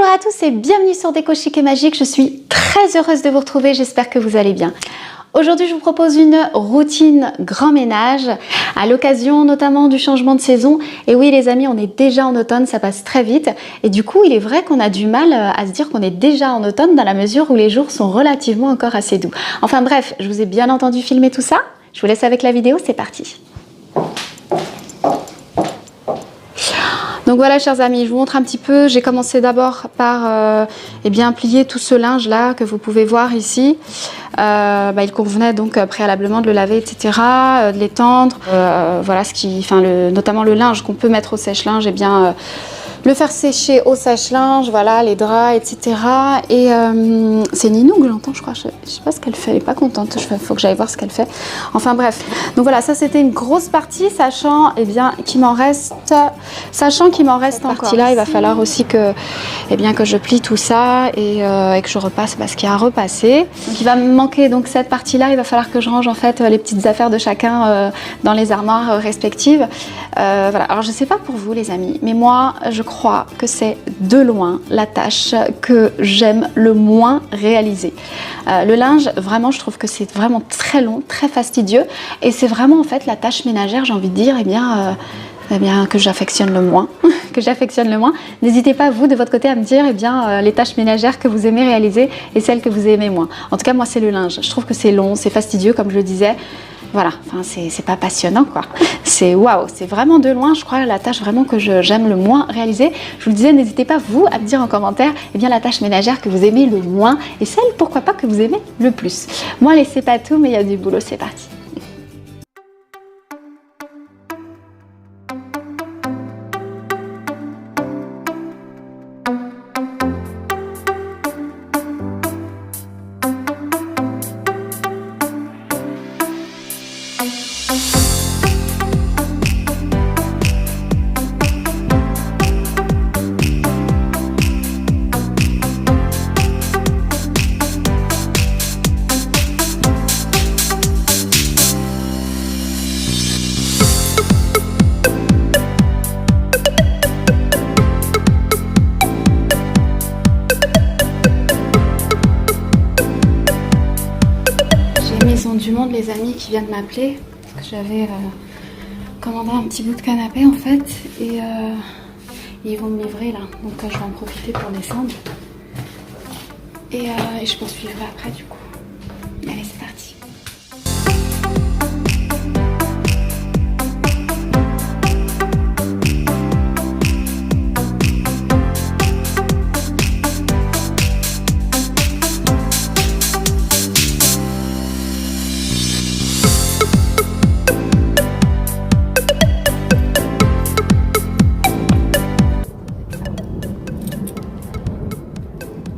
Bonjour à tous et bienvenue sur Déco Chic et Magique. Je suis très heureuse de vous retrouver, j'espère que vous allez bien. Aujourd'hui, je vous propose une routine grand ménage à l'occasion notamment du changement de saison. Et oui les amis, on est déjà en automne, ça passe très vite. Et du coup, il est vrai qu'on a du mal à se dire qu'on est déjà en automne dans la mesure où les jours sont relativement encore assez doux. Enfin bref, je vous ai bien entendu filmer tout ça. Je vous laisse avec la vidéo, c'est parti. Donc voilà chers amis, je vous montre un petit peu. J'ai commencé d'abord par plier tout ce linge là que vous pouvez voir ici. Il convenait donc préalablement de le laver, etc., de l'étendre. Voilà notamment le linge qu'on peut mettre au sèche-linge, le faire sécher au sèche-linge, voilà, les draps, etc. Et c'est Ninou que j'entends, je crois. Je sais pas ce qu'elle fait, elle est pas contente. Il faut que j'aille voir ce qu'elle fait. Enfin bref. Donc voilà, ça c'était une grosse partie, sachant qu'il m'en reste encore. Partie-là, il va falloir aussi que je plie tout ça et que je repasse parce qu'il y a à repasser. Donc il va me manquer donc cette partie-là. Il va falloir que je range en fait les petites affaires de chacun dans les armoires respectives. Voilà. Alors je sais pas pour vous les amis, mais moi je crois que c'est de loin la tâche que j'aime le moins réaliser. Le linge, vraiment, je trouve que c'est vraiment très long, très fastidieux, et c'est vraiment en fait la tâche ménagère, j'ai envie de dire, que j'affectionne le moins. N'hésitez pas vous de votre côté à me dire les tâches ménagères que vous aimez réaliser et celles que vous aimez moins. En tout cas, moi c'est le linge. Je trouve que c'est long, c'est fastidieux, comme je le disais. Voilà, enfin c'est pas passionnant quoi. C'est waouh, c'est vraiment de loin, je crois, la tâche vraiment que j'aime le moins réaliser. Je vous le disais, n'hésitez pas vous à me dire en commentaire la tâche ménagère que vous aimez le moins et celle, pourquoi pas, que vous aimez le plus. Moi, allez, c'est pas tout, mais il y a du boulot, c'est parti. Maison du Monde, les amis qui viennent de m'appeler parce que j'avais commandé un petit bout de canapé en fait et ils vont me livrer là, donc je vais en profiter pour descendre et je poursuivrai après du coup. Allez, c'est parti.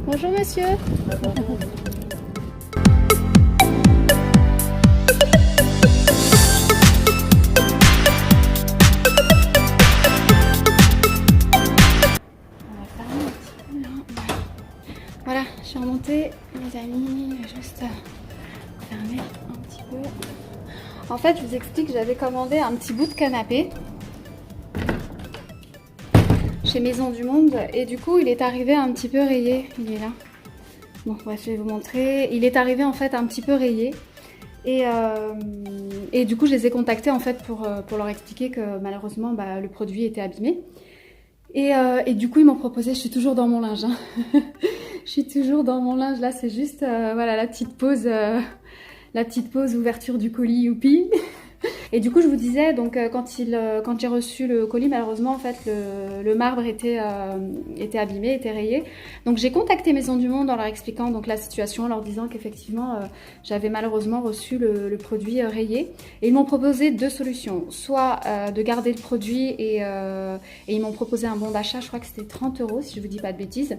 Bonjour monsieur. Voilà, je suis remontée les amis, juste fermer un petit peu. En fait, je vous explique, j'avais commandé un petit bout de canapé chez Maison du Monde et du coup il est arrivé un petit peu rayé, il est là. Bon bref, je vais vous montrer. Il est arrivé en fait un petit peu rayé et du coup je les ai contactés en fait pour leur expliquer que malheureusement le produit était abîmé et du coup ils m'ont proposé, je suis toujours dans mon linge hein. Je suis toujours dans mon linge là, c'est juste voilà la petite pause ouverture du colis, youpi. Et du coup je vous disais donc quand j'ai reçu le colis, malheureusement en fait le marbre était abîmé, était rayé. Donc j'ai contacté Maison du Monde en leur expliquant donc la situation, en leur disant qu'effectivement j'avais malheureusement reçu le produit rayé. Et ils m'ont proposé deux solutions, soit de garder le produit et ils m'ont proposé un bon d'achat, je crois que c'était 30 € si je vous dis pas de bêtises.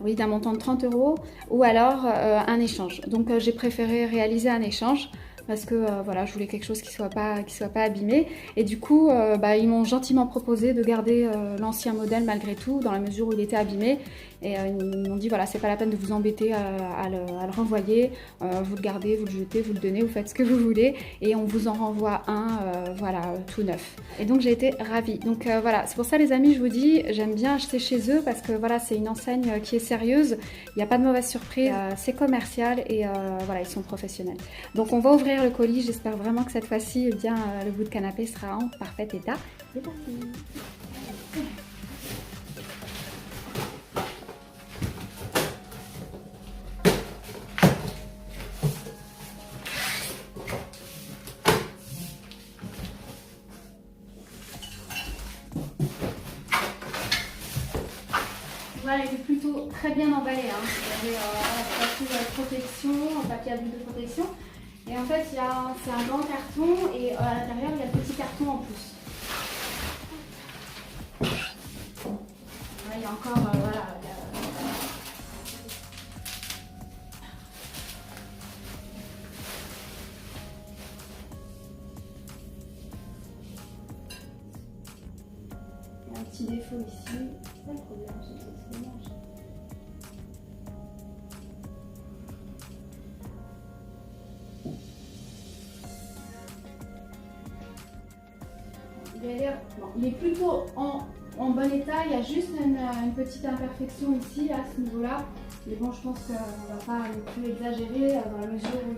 Oui, d'un montant de 30 €, ou alors un échange. Donc j'ai préféré réaliser un échange parce que voilà, je voulais quelque chose qui soit pas abîmé. Et du coup, ils m'ont gentiment proposé de garder l'ancien modèle malgré tout, dans la mesure où il était abîmé. Et ils m'ont dit voilà, c'est pas la peine de vous embêter à le renvoyer, vous le gardez, vous le jetez, vous le donnez, vous faites ce que vous voulez et on vous en renvoie un voilà, tout neuf. Et donc j'ai été ravie. Donc voilà, c'est pour ça les amis, je vous dis, j'aime bien acheter chez eux parce que voilà, c'est une enseigne qui est sérieuse, il n'y a pas de mauvaise surprise, c'est commercial et voilà, ils sont professionnels. Donc on va ouvrir le colis, j'espère vraiment que cette fois-ci, eh bien, le bout de canapé sera en parfait état. C'est parti. Voilà, il est plutôt très bien emballé. Hein. Il y avait papier de protection, papier à bulle de protection. Et en fait, c'est un grand carton et à l'intérieur, il y a le petit carton en plus. Là, il y a encore, voilà. Il y a un petit défaut ici. C'est pas le problème, c'est dommage. Il est plutôt en bon état, il y a juste une petite imperfection ici, à ce niveau-là. Mais bon, je pense qu'on ne va pas non plus exagérer dans la mesure où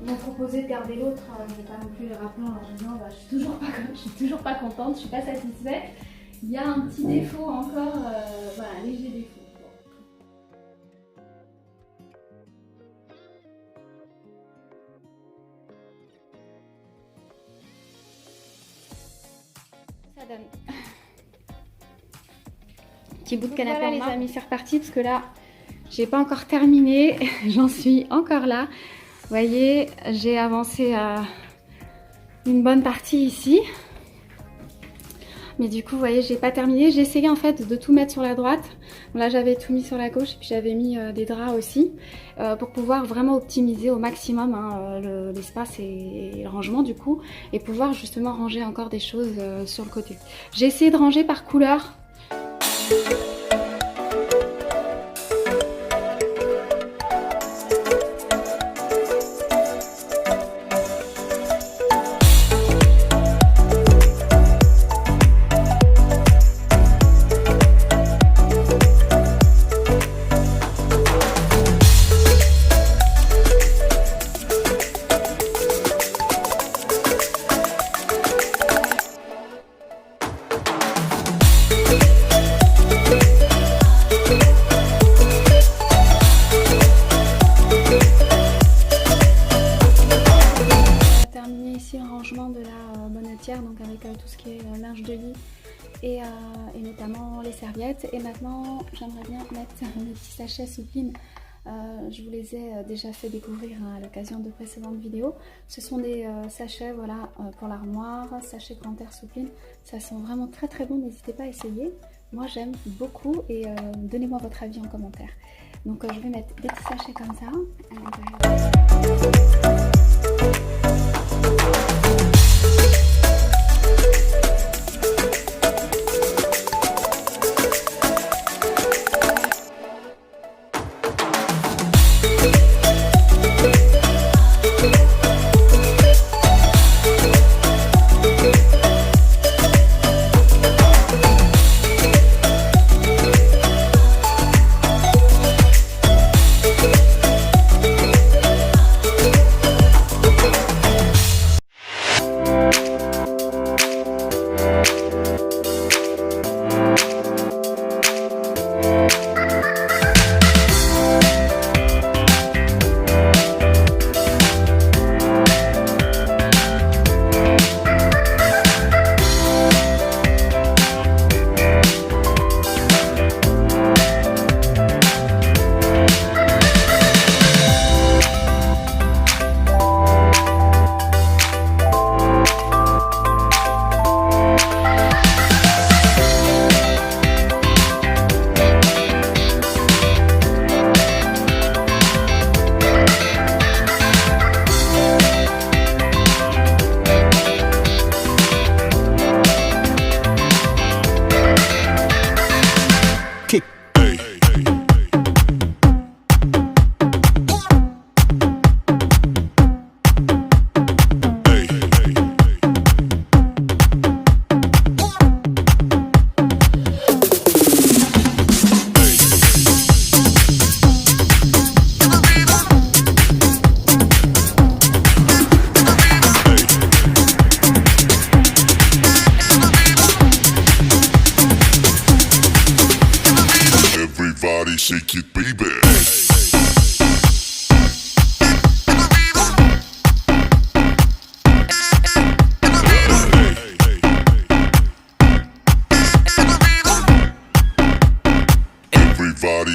ils m'ont proposé de garder l'autre. Je ne vais pas non plus les rappeler en leur disant bah, je suis toujours pas contente, je ne suis pas satisfaite. Il y a un petit défaut encore, voilà, un léger défaut. Ça donne. Petit bout de canapé. Voilà les amis, c'est reparti parce que là, j'ai pas encore terminé, j'en suis encore là. Vous voyez, j'ai avancé une bonne partie ici. Mais du coup, vous voyez, j'ai pas terminé. J'ai essayé en fait de tout mettre sur la droite. Là, j'avais tout mis sur la gauche et puis j'avais mis des draps aussi pour pouvoir vraiment optimiser au maximum hein, l'espace et le rangement du coup et pouvoir justement ranger encore des choses sur le côté. J'ai essayé de ranger par couleur. Donc avec tout ce qui est linge de lit et notamment les serviettes. Et maintenant j'aimerais bien mettre mes petits sachets Soupline. Je vous les ai déjà fait découvrir hein, à l'occasion de précédentes vidéos. Ce sont des sachets voilà, pour l'armoire, sachets Grand Air Soupline. Ça sent vraiment très très bon, n'hésitez pas à essayer. Moi j'aime beaucoup et donnez-moi votre avis en commentaire. Donc je vais mettre des petits sachets comme ça à l'intérieur. Everybody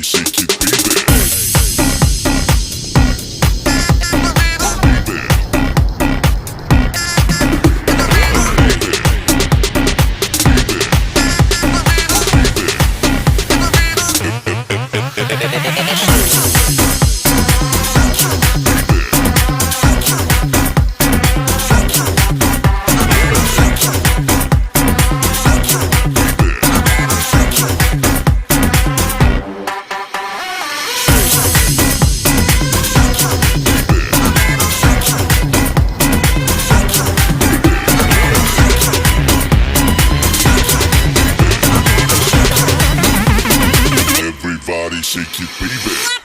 shake it, baby. Everybody shake it, baby.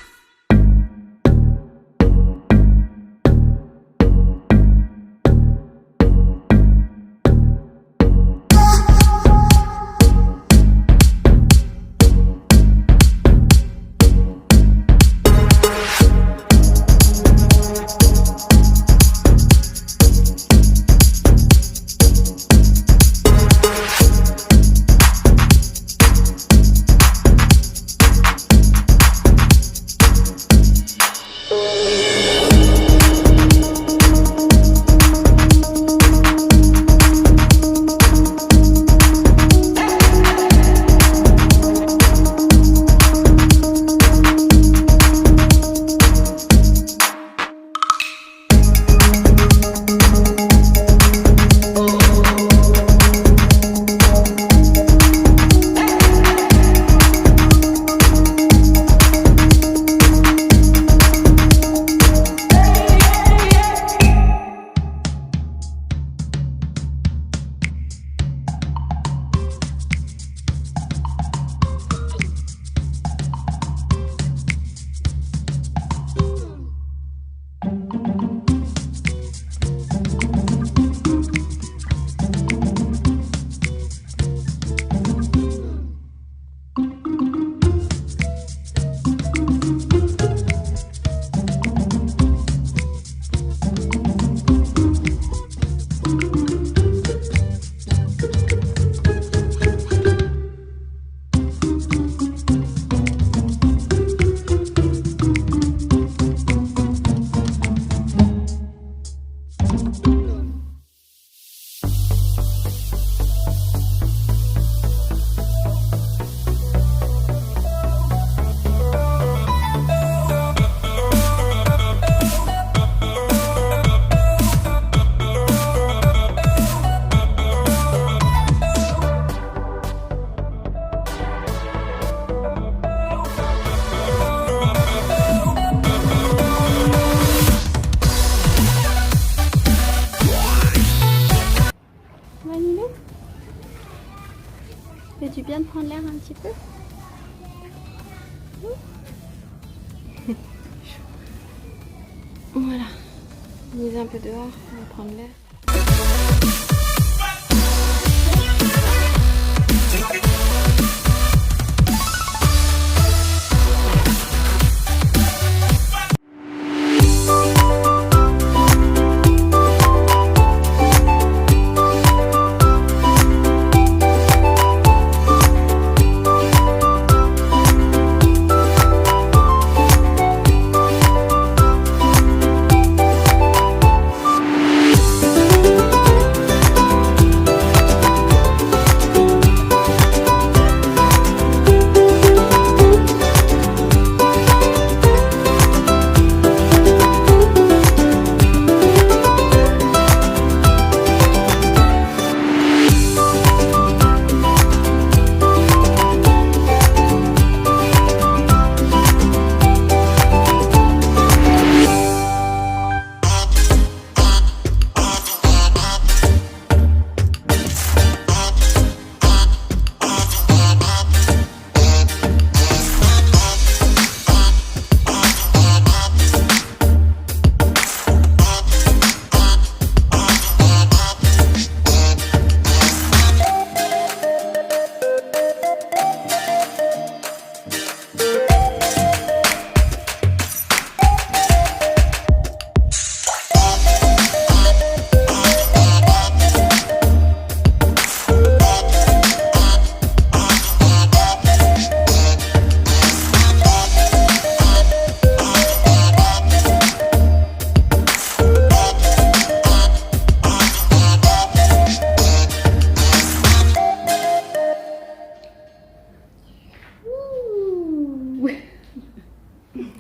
fait du bien de prendre l'air un petit peu. Voilà, on est un peu dehors, on va prendre l'air.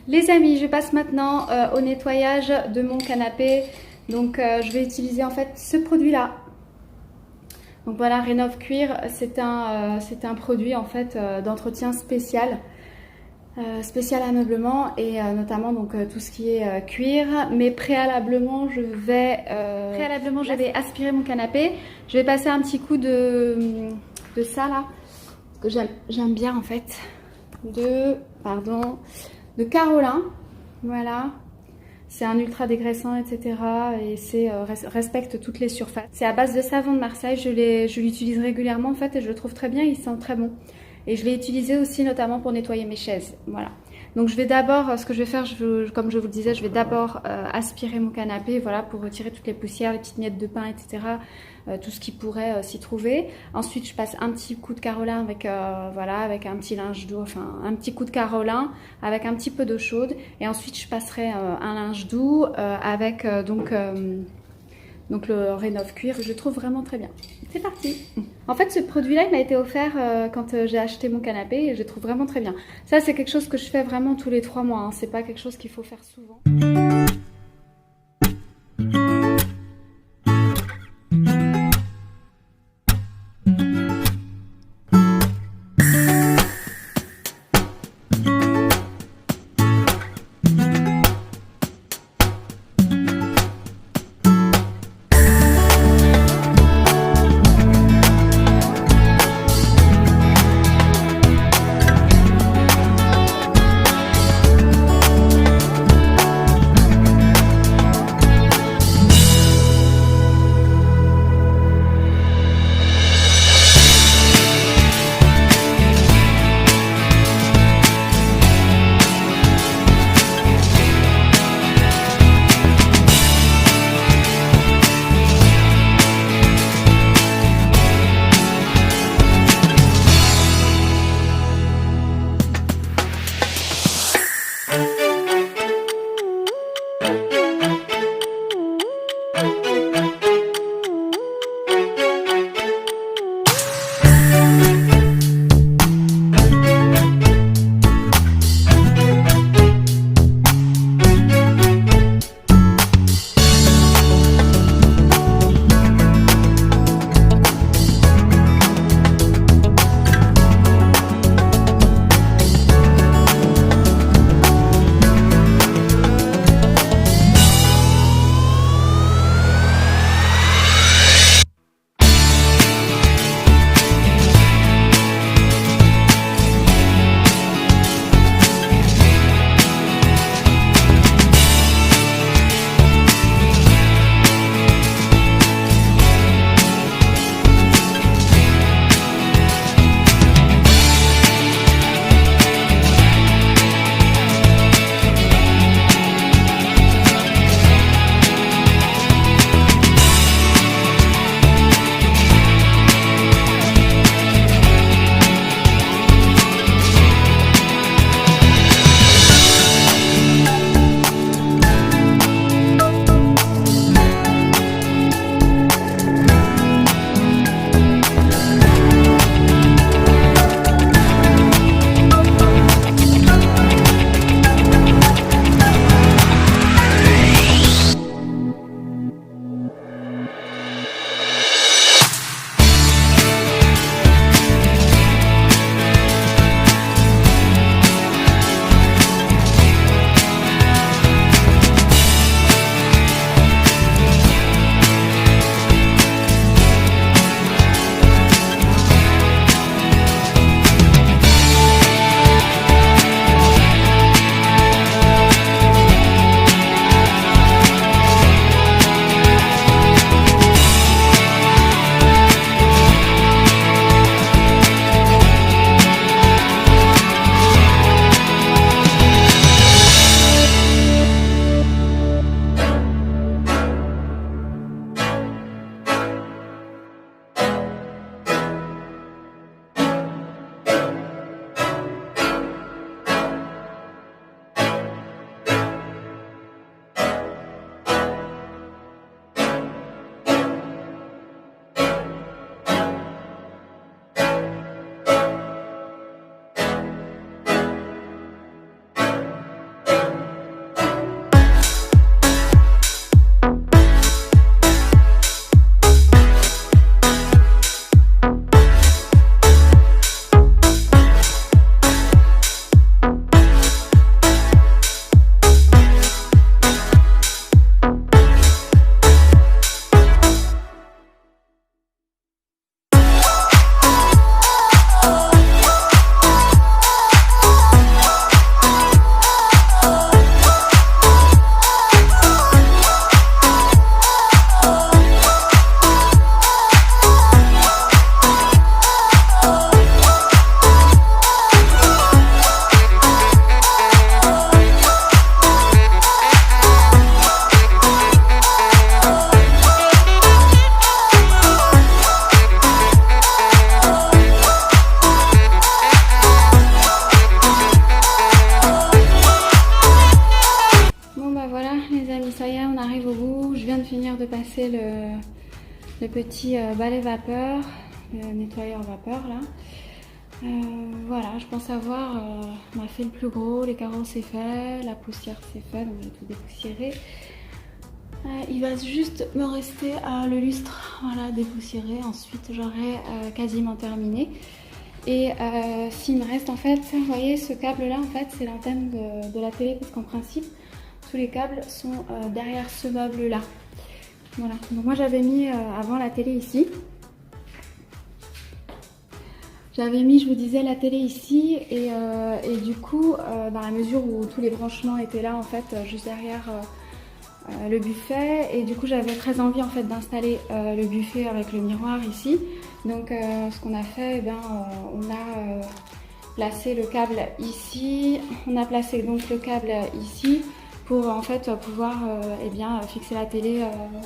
Les amis, je passe maintenant au nettoyage de mon canapé. Donc je vais utiliser en fait ce produit-là. Donc voilà, Rénov Cuir, c'est un produit en fait d'entretien spécial. Spécial ameublement et notamment donc tout ce qui est cuir, mais préalablement je vais aspirer mon canapé. Je vais passer un petit coup de ça là, que j'aime bien en fait, de Carolin. Voilà, c'est un ultra dégraissant, etc. et c'est respecte toutes les surfaces. C'est à base de savon de Marseille. Je l'utilise régulièrement en fait et je le trouve très bien, il sent très bon. Et je l'ai utilisé aussi notamment pour nettoyer mes chaises. Voilà. Donc je vais d'abord, ce que je vais faire, comme je vous le disais, je vais d'abord aspirer mon canapé, voilà, pour retirer toutes les poussières, les petites miettes de pain, etc. Tout ce qui pourrait s'y trouver. Ensuite, je passe un petit coup de Carolin avec, voilà, avec un petit linge doux, enfin un petit coup de Carolin avec un petit peu d'eau chaude. Et ensuite, je passerai un linge doux avec donc le Rénov Cuir. Je le trouve vraiment très bien. C'est parti. En fait, ce produit-là, il m'a été offert quand j'ai acheté mon canapé et je le trouve vraiment très bien. Ça, c'est quelque chose que je fais vraiment tous les 3 mois. Hein. C'est pas quelque chose qu'il faut faire souvent. ça y est, on arrive au bout. Je viens de finir de passer le petit balai vapeur, le nettoyeur vapeur là. Voilà, je pense avoir on a fait le plus gros, les carreaux c'est fait, la poussière c'est fait, donc j'ai tout dépoussiéré. Il va juste me rester le lustre, voilà, dépoussiéré. Ensuite j'aurai quasiment terminé. Et s'il me reste en fait, vous voyez ce câble là en fait c'est l'antenne de la télé, parce qu'en principe tous les câbles sont derrière ce meuble là. Voilà, donc moi j'avais mis avant la télé ici. J'avais mis, je vous disais, la télé ici et du coup, dans la mesure où tous les branchements étaient là en fait, juste derrière le buffet, et du coup j'avais très envie en fait d'installer le buffet avec le miroir ici. Donc ce qu'on a fait, eh bien, on a placé le câble ici, on a placé donc le câble ici pour en fait pouvoir eh bien, fixer la télé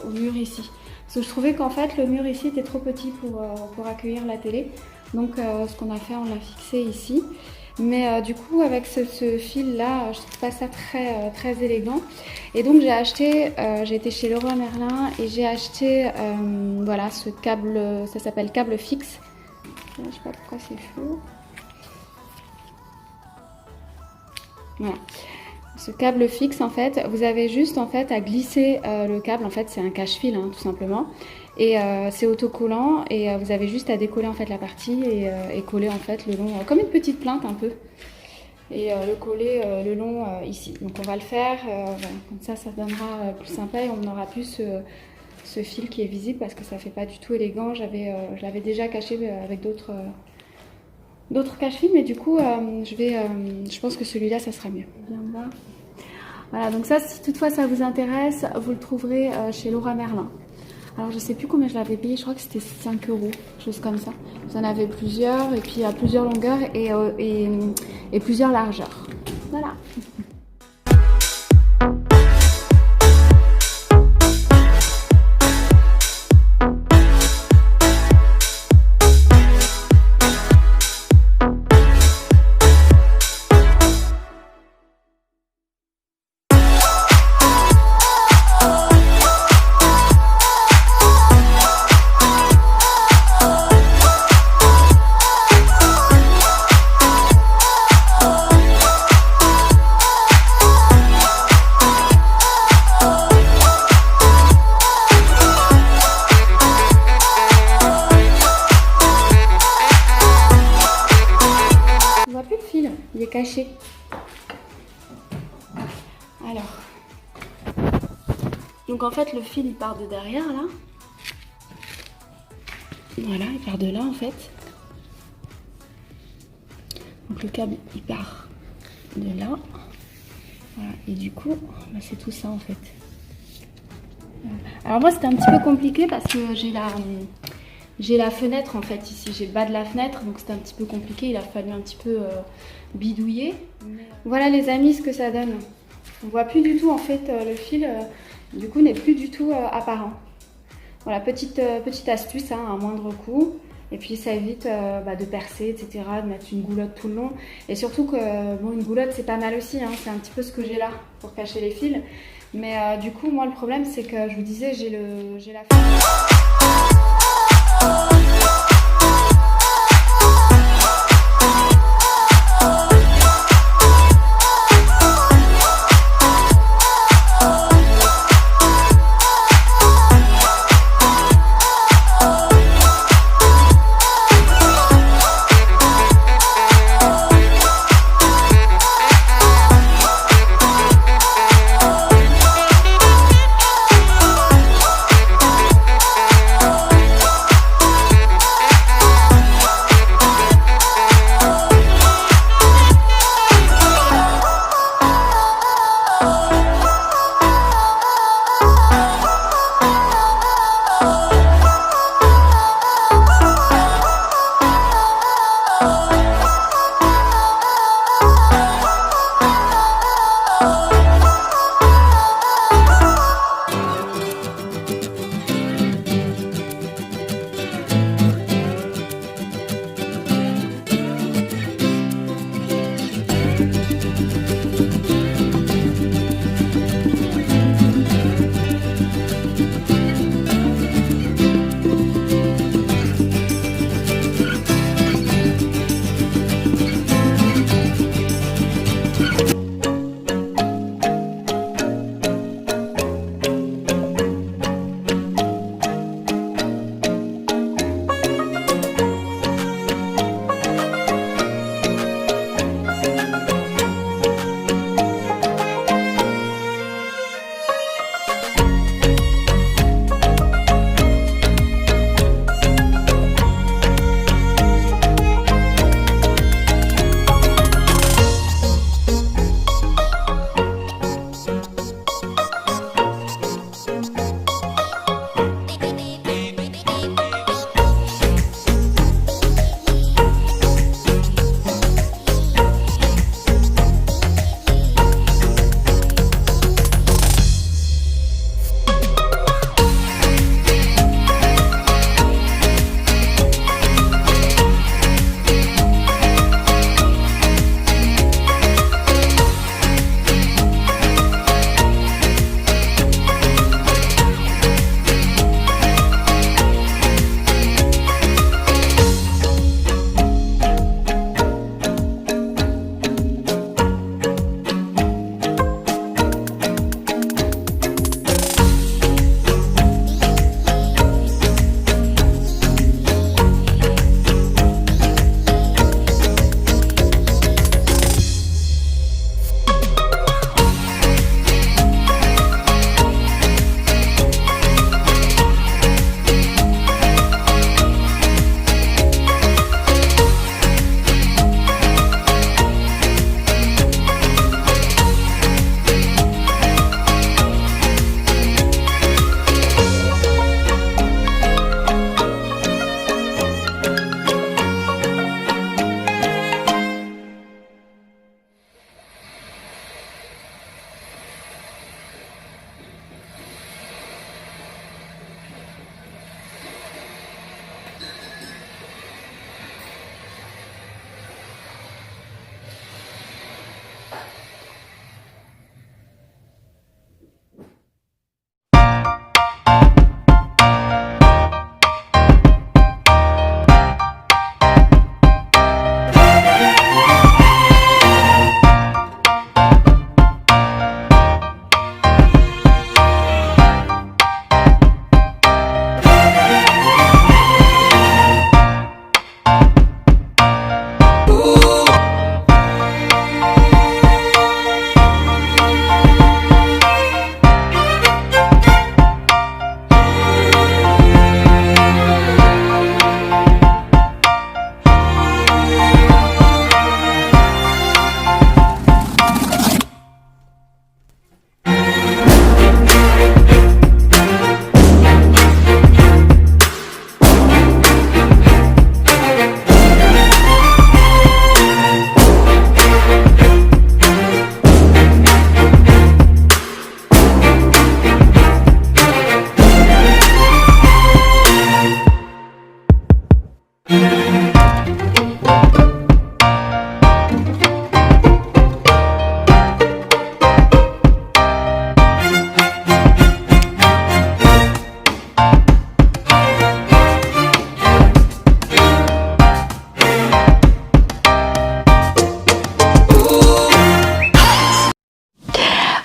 au mur ici. Parce que je trouvais qu'en fait le mur ici était trop petit pour accueillir la télé. Donc ce qu'on a fait, on l'a fixé ici. Mais du coup avec ce fil là, je trouve pas ça très élégant. Et donc j'ai acheté, j'ai été chez Leroy Merlin et j'ai acheté voilà ce câble, ça s'appelle câble fixe. Je sais pas pourquoi c'est flou. Voilà. Ce câble fixe en fait, vous avez juste en fait à glisser le câble, en fait c'est un cache-fil hein, tout simplement. Et c'est autocollant et vous avez juste à décoller en fait la partie et coller en fait le long, comme une petite plinthe un peu. Et le coller le long ici. Donc on va le faire, voilà. Comme ça donnera plus sympa et on n'aura plus ce fil qui est visible parce que ça fait pas du tout élégant. Je l'avais déjà caché avec d'autres cache-fils, mais du coup je pense que celui-là ça sera mieux. Bien bas. Voilà, donc ça si toutefois ça vous intéresse, vous le trouverez chez Leroy Merlin. Alors je sais plus combien je l'avais payé, je crois que c'était 5 €, chose comme ça. Vous en avez plusieurs et puis à plusieurs longueurs et plusieurs largeurs. Voilà. Il est caché. Alors, donc en fait le fil il part de derrière là. Voilà, il part de là en fait. Donc le câble il part de là. Voilà, et du coup, bah, c'est tout ça en fait. Alors moi c'était un petit peu compliqué parce que j'ai la fenêtre en fait ici, j'ai le bas de la fenêtre, donc c'était un petit peu compliqué, il a fallu un petit peu bidouiller. Voilà les amis ce que ça donne. On voit plus du tout en fait le fil, du coup n'est plus du tout apparent. Voilà, petite astuce hein, à moindre coût. Et puis ça évite de percer, etc., de mettre une goulotte tout le long. Et surtout que bon, une goulotte c'est pas mal aussi, hein, c'est un petit peu ce que j'ai là pour cacher les fils. Mais du coup moi le problème c'est que je vous disais j'ai la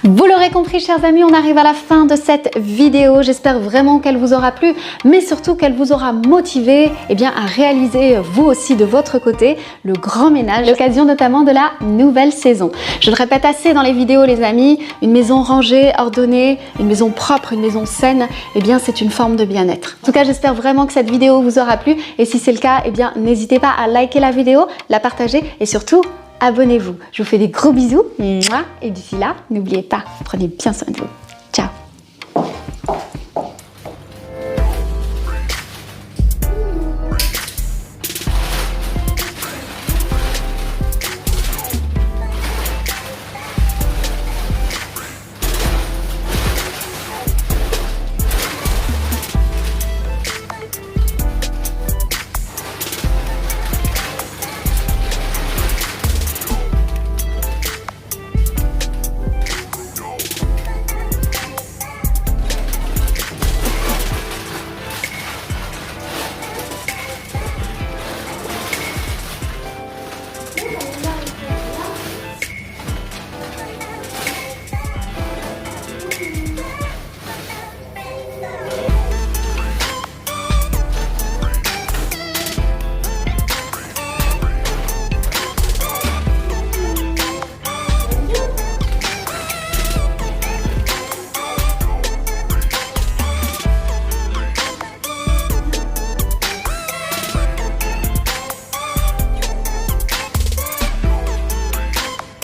Vous l'aurez compris, chers amis, on arrive à la fin de cette vidéo. J'espère vraiment qu'elle vous aura plu, mais surtout qu'elle vous aura motivé à réaliser vous aussi de votre côté le grand ménage, l'occasion notamment de la nouvelle saison. Je le répète assez dans les vidéos, les amis, une maison rangée, ordonnée, une maison propre, une maison saine, c'est une forme de bien-être. En tout cas, j'espère vraiment que cette vidéo vous aura plu et si c'est le cas, n'hésitez pas à liker la vidéo, la partager et surtout, abonnez-vous. Je vous fais des gros bisous et d'ici là, n'oubliez pas, prenez bien soin de vous. Ciao!